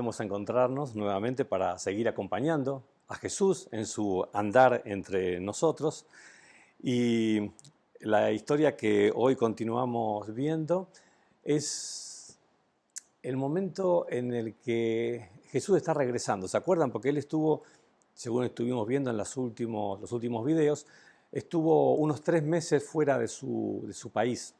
volvemos a encontrarnos nuevamente para seguir acompañando a Jesús en su andar entre nosotros. Y la historia que hoy continuamos viendo es el momento en el que Jesús está regresando. ¿Se acuerdan? Porque él estuvo, según estuvimos viendo en los últimos videos, estuvo unos 3 meses fuera de su país.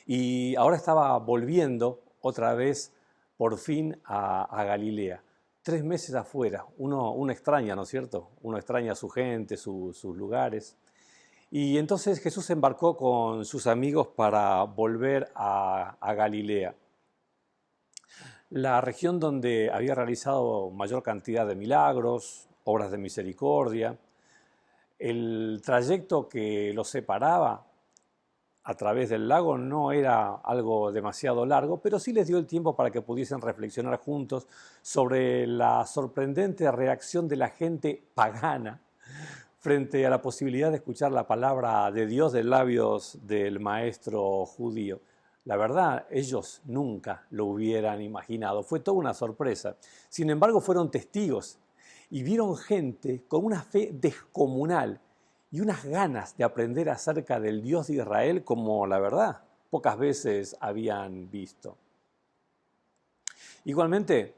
Y ahora estaba volviendo otra vez, por fin, a Galilea. 3 meses afuera. Uno extraña, ¿no es cierto? Uno extraña a su gente, sus lugares. Y entonces Jesús se embarcó con sus amigos para volver a Galilea, la región donde había realizado mayor cantidad de milagros, obras de misericordia. El trayecto que los separaba a través del lago no era algo demasiado largo, pero sí les dio el tiempo para que pudiesen reflexionar juntos sobre la sorprendente reacción de la gente pagana frente a la posibilidad de escuchar la palabra de Dios de labios del maestro judío. La verdad, ellos nunca lo hubieran imaginado, fue toda una sorpresa. Sin embargo, fueron testigos y vieron gente con una fe descomunal y unas ganas de aprender acerca del Dios de Israel como, la verdad, pocas veces habían visto. Igualmente,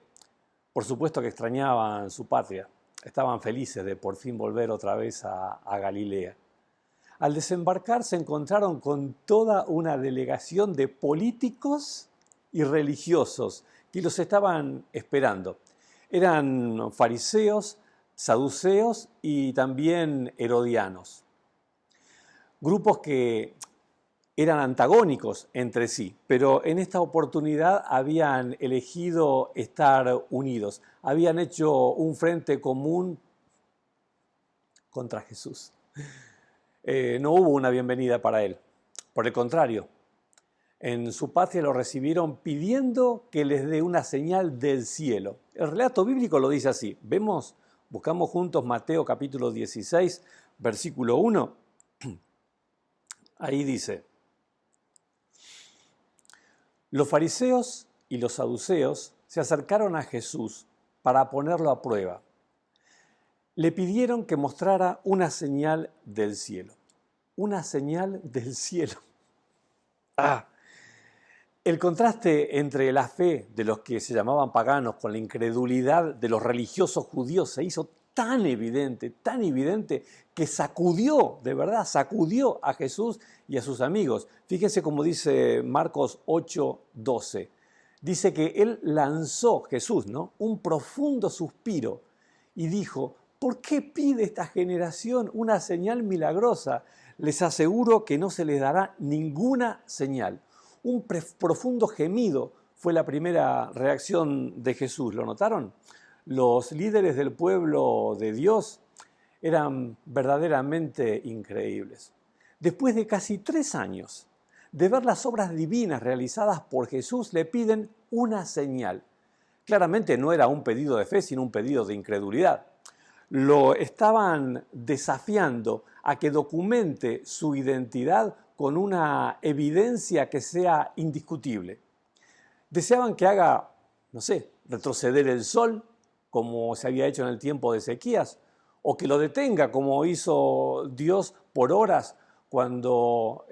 por supuesto que extrañaban su patria, estaban felices de por fin volver otra vez a Galilea. Al desembarcar se encontraron con toda una delegación de políticos y religiosos que los estaban esperando. Eran fariseos, saduceos y también herodianos. Grupos que eran antagónicos entre sí, pero en esta oportunidad habían elegido estar unidos. Habían hecho un frente común contra Jesús. No hubo una bienvenida para él. Por el contrario, en su patria lo recibieron pidiendo que les dé una señal del cielo. El relato bíblico lo dice así. Buscamos juntos Mateo capítulo 16, versículo 1. Ahí dice: los fariseos y los saduceos se acercaron a Jesús para ponerlo a prueba. Le pidieron que mostrara una señal del cielo. Una señal del cielo. El contraste entre la fe de los que se llamaban paganos con la incredulidad de los religiosos judíos se hizo tan evidente, que sacudió, de verdad, sacudió a Jesús y a sus amigos. Fíjense cómo dice Marcos 8:12. Dice que él lanzó, Jesús, ¿no?, un profundo suspiro y dijo: ¿por qué pide esta generación una señal milagrosa? Les aseguro que no se les dará ninguna señal. Un profundo gemido fue la primera reacción de Jesús. ¿Lo notaron? Los líderes del pueblo de Dios eran verdaderamente increíbles. Después de casi 3 años de ver las obras divinas realizadas por Jesús, le piden una señal. Claramente no era un pedido de fe, sino un pedido de incredulidad. Lo estaban desafiando a que documente su identidad con una evidencia que sea indiscutible. Deseaban que haga, no sé, retroceder el sol, como se había hecho en el tiempo de Ezequías, o que lo detenga, como hizo Dios por horas cuando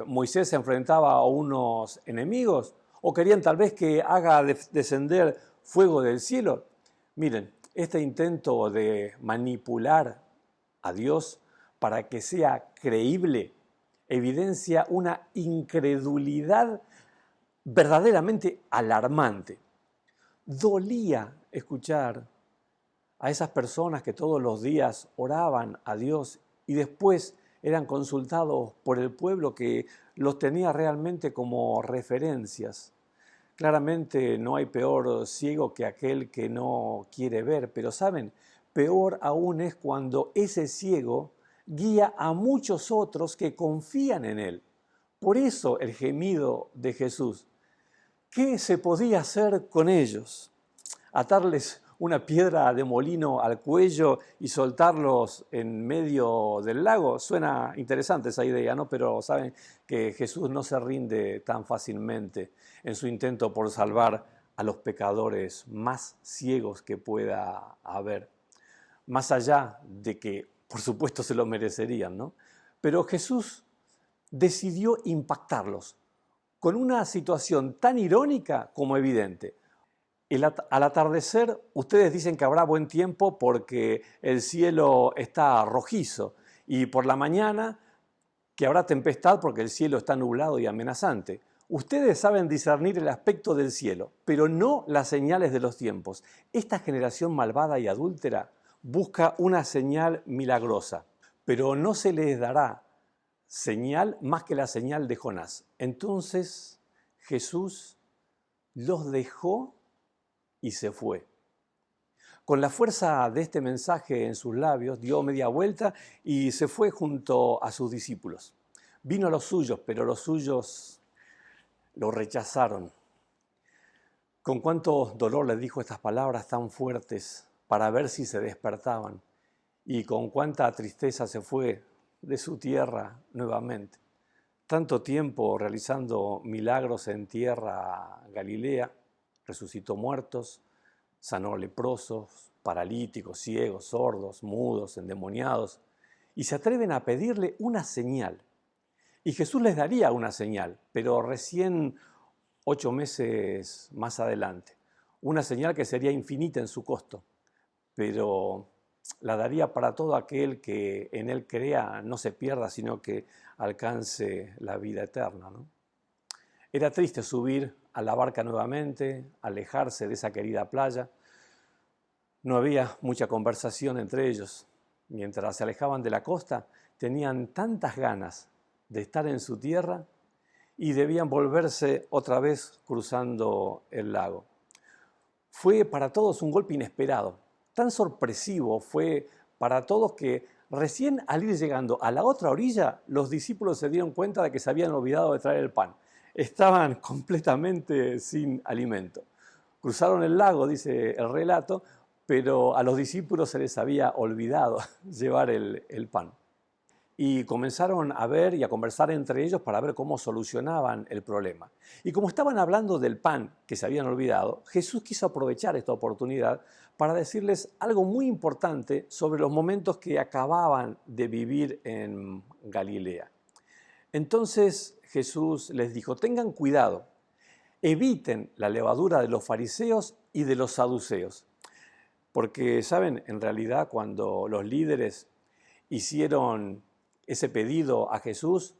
Moisés se enfrentaba a unos enemigos, o querían tal vez que haga descender fuego del cielo. Miren, este intento de manipular a Dios para que sea creíble evidencia una incredulidad verdaderamente alarmante. Dolía escuchar a esas personas que todos los días oraban a Dios y después eran consultados por el pueblo que los tenía realmente como referencias. Claramente no hay peor ciego que aquel que no quiere ver, pero ¿saben? Peor aún es cuando ese ciego guía a muchos otros que confían en él. Por eso el gemido de Jesús. ¿Qué se podía hacer con ellos? ¿Atarles una piedra de molino al cuello y soltarlos en medio del lago? Suena interesante esa idea, ¿no? Pero saben que Jesús no se rinde tan fácilmente en su intento por salvar a los pecadores más ciegos que pueda haber, más allá de que, por supuesto, se lo merecerían, ¿no? Pero Jesús decidió impactarlos con una situación tan irónica como evidente. Al atardecer, ustedes dicen que habrá buen tiempo porque el cielo está rojizo, y por la mañana que habrá tempestad porque el cielo está nublado y amenazante. Ustedes saben discernir el aspecto del cielo, pero no las señales de los tiempos. Esta generación malvada y adúltera busca una señal milagrosa, pero no se les dará señal más que la señal de Jonás. Entonces Jesús los dejó y se fue. Con la fuerza de este mensaje en sus labios, dio media vuelta y se fue junto a sus discípulos. Vino a los suyos, pero los suyos lo rechazaron. Con cuánto dolor les dijo estas palabras tan fuertes para ver si se despertaban, y con cuánta tristeza se fue de su tierra nuevamente. Tanto tiempo realizando milagros en tierra Galilea, resucitó muertos, sanó leprosos, paralíticos, ciegos, sordos, mudos, endemoniados, y se atreven a pedirle una señal. Y Jesús les daría una señal, pero recién 8 meses más adelante. Una señal que sería infinita en su costo, pero la daría para todo aquel que en él crea, no se pierda, sino que alcance la vida eterna, ¿no? Era triste subir a la barca nuevamente, alejarse de esa querida playa. No había mucha conversación entre ellos. Mientras se alejaban de la costa, tenían tantas ganas de estar en su tierra y debían volverse otra vez cruzando el lago. Fue para todos un golpe inesperado. Tan sorpresivo fue para todos que recién al ir llegando a la otra orilla, los discípulos se dieron cuenta de que se habían olvidado de traer el pan. Estaban completamente sin alimento. Cruzaron el lago, dice el relato, pero a los discípulos se les había olvidado llevar el pan. Y comenzaron a ver y a conversar entre ellos para ver cómo solucionaban el problema. Y como estaban hablando del pan que se habían olvidado, Jesús quiso aprovechar esta oportunidad para decirles algo muy importante sobre los momentos que acababan de vivir en Galilea. Entonces Jesús les dijo: tengan cuidado, eviten la levadura de los fariseos y de los saduceos. Porque, ¿saben? En realidad, cuando los líderes hicieron ese pedido a Jesús,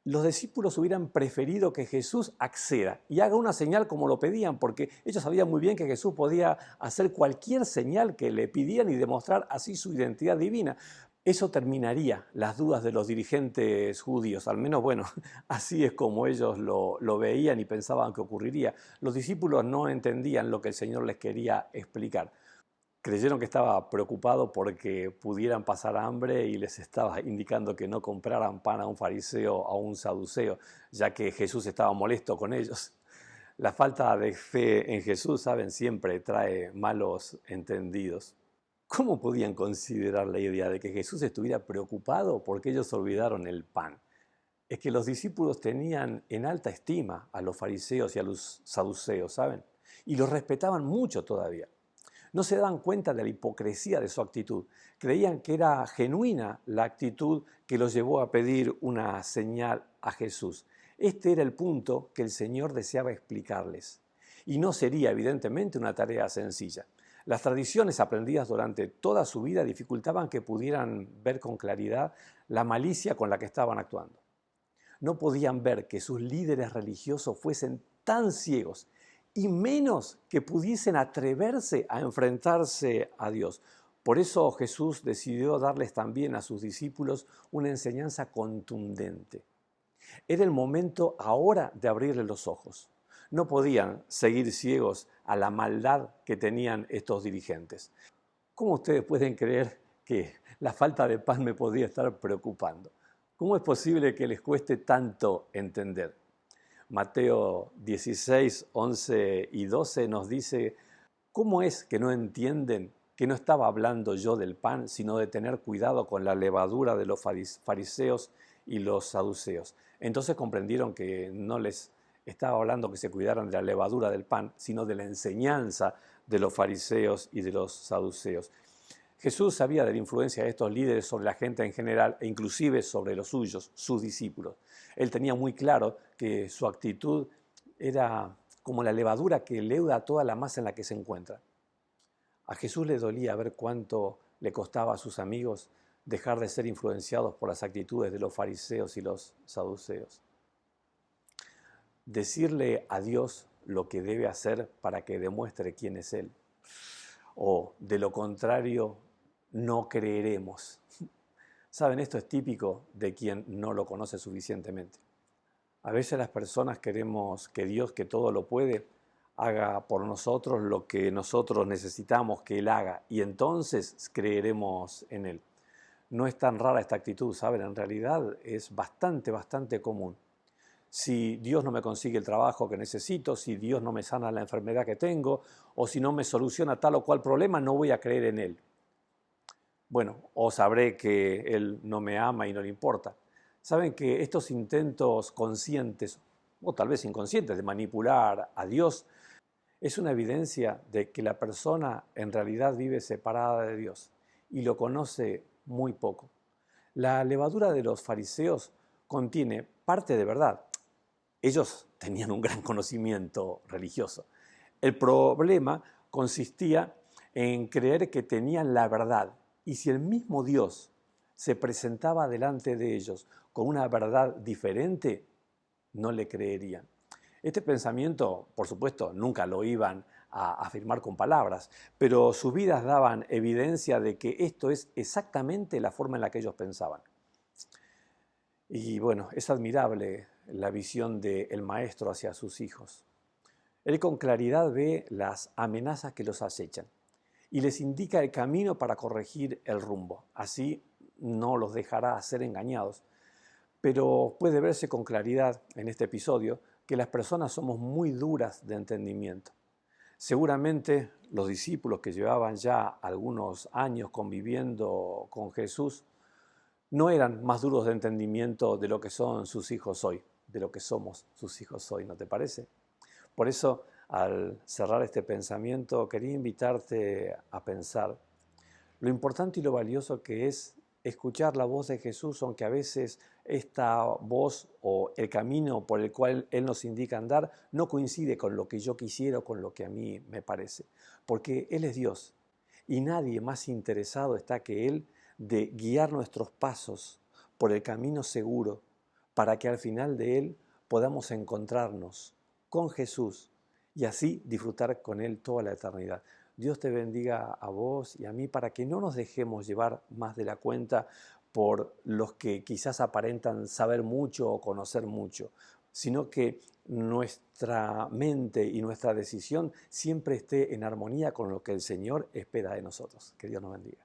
los discípulos hubieran preferido que Jesús acceda y haga una señal como lo pedían, porque ellos sabían muy bien que Jesús podía hacer cualquier señal que le pidieran y demostrar así su identidad divina. Eso terminaría las dudas de los dirigentes judíos, al menos, bueno, así es como ellos lo veían y pensaban que ocurriría. Los discípulos no entendían lo que el Señor les quería explicar. Creyeron que estaba preocupado porque pudieran pasar hambre y les estaba indicando que no compraran pan a un fariseo o a un saduceo, ya que Jesús estaba molesto con ellos. La falta de fe en Jesús, saben, siempre trae malos entendidos. ¿Cómo podían considerar la idea de que Jesús estuviera preocupado porque ellos olvidaron el pan? Es que los discípulos tenían en alta estima a los fariseos y a los saduceos, ¿saben? Y los respetaban mucho todavía. No se daban cuenta de la hipocresía de su actitud. Creían que era genuina la actitud que los llevó a pedir una señal a Jesús. Este era el punto que el Señor deseaba explicarles. Y no sería, evidentemente, una tarea sencilla. Las tradiciones aprendidas durante toda su vida dificultaban que pudieran ver con claridad la malicia con la que estaban actuando. No podían ver que sus líderes religiosos fuesen tan ciegos y menos que pudiesen atreverse a enfrentarse a Dios. Por eso Jesús decidió darles también a sus discípulos una enseñanza contundente. Era el momento ahora de abrirles los ojos. No podían seguir ciegos a la maldad que tenían estos dirigentes. ¿Cómo ustedes pueden creer que la falta de pan me podría estar preocupando? ¿Cómo es posible que les cueste tanto entender? Mateo 16, 11 y 12 nos dice: ¿cómo es que no entienden que no estaba hablando yo del pan, sino de tener cuidado con la levadura de los fariseos y los saduceos? Entonces comprendieron que no les estaba hablando que se cuidaran de la levadura del pan, sino de la enseñanza de los fariseos y de los saduceos. Jesús sabía de la influencia de estos líderes sobre la gente en general e inclusive sobre los suyos, sus discípulos. Él tenía muy claro que su actitud era como la levadura que leuda a toda la masa en la que se encuentra. A Jesús le dolía ver cuánto le costaba a sus amigos dejar de ser influenciados por las actitudes de los fariseos y los saduceos. Decirle a Dios lo que debe hacer para que demuestre quién es Él. O, de lo contrario, no creeremos. Saben, esto es típico de quien no lo conoce suficientemente. A veces las personas queremos que Dios, que todo lo puede, haga por nosotros lo que nosotros necesitamos que Él haga y entonces creeremos en Él. No es tan rara esta actitud, ¿saben? En realidad es bastante común. Si Dios no me consigue el trabajo que necesito, si Dios no me sana la enfermedad que tengo, o si no me soluciona tal o cual problema, no voy a creer en Él. Bueno, o sabré que Él no me ama y no le importa. Saben que estos intentos conscientes, o tal vez inconscientes, de manipular a Dios, es una evidencia de que la persona en realidad vive separada de Dios y lo conoce muy poco. La levadura de los fariseos contiene parte de verdad. Ellos tenían un gran conocimiento religioso. El problema consistía en creer que tenían la verdad. Y si el mismo Dios se presentaba delante de ellos con una verdad diferente, no le creerían. Este pensamiento, por supuesto, nunca lo iban a afirmar con palabras, pero sus vidas daban evidencia de que esto es exactamente la forma en la que ellos pensaban. Y bueno, es admirable la visión del maestro hacia sus hijos. Él con claridad ve las amenazas que los acechan y les indica el camino para corregir el rumbo. Así no los dejará ser engañados. Pero puede verse con claridad en este episodio que las personas somos muy duras de entendimiento. Seguramente los discípulos que llevaban ya algunos años conviviendo con Jesús no eran más duros de entendimiento de lo que son sus hijos hoy, de lo que somos sus hijos hoy, ¿no te parece? Por eso, al cerrar este pensamiento, quería invitarte a pensar lo importante y lo valioso que es escuchar la voz de Jesús, aunque a veces esta voz o el camino por el cual Él nos indica andar no coincide con lo que yo quisiera o con lo que a mí me parece. Porque Él es Dios y nadie más interesado está que Él de guiar nuestros pasos por el camino seguro para que al final de Él podamos encontrarnos con Jesús y así disfrutar con Él toda la eternidad. Dios te bendiga a vos y a mí para que no nos dejemos llevar más de la cuenta por los que quizás aparentan saber mucho o conocer mucho, sino que nuestra mente y nuestra decisión siempre esté en armonía con lo que el Señor espera de nosotros. Que Dios nos bendiga.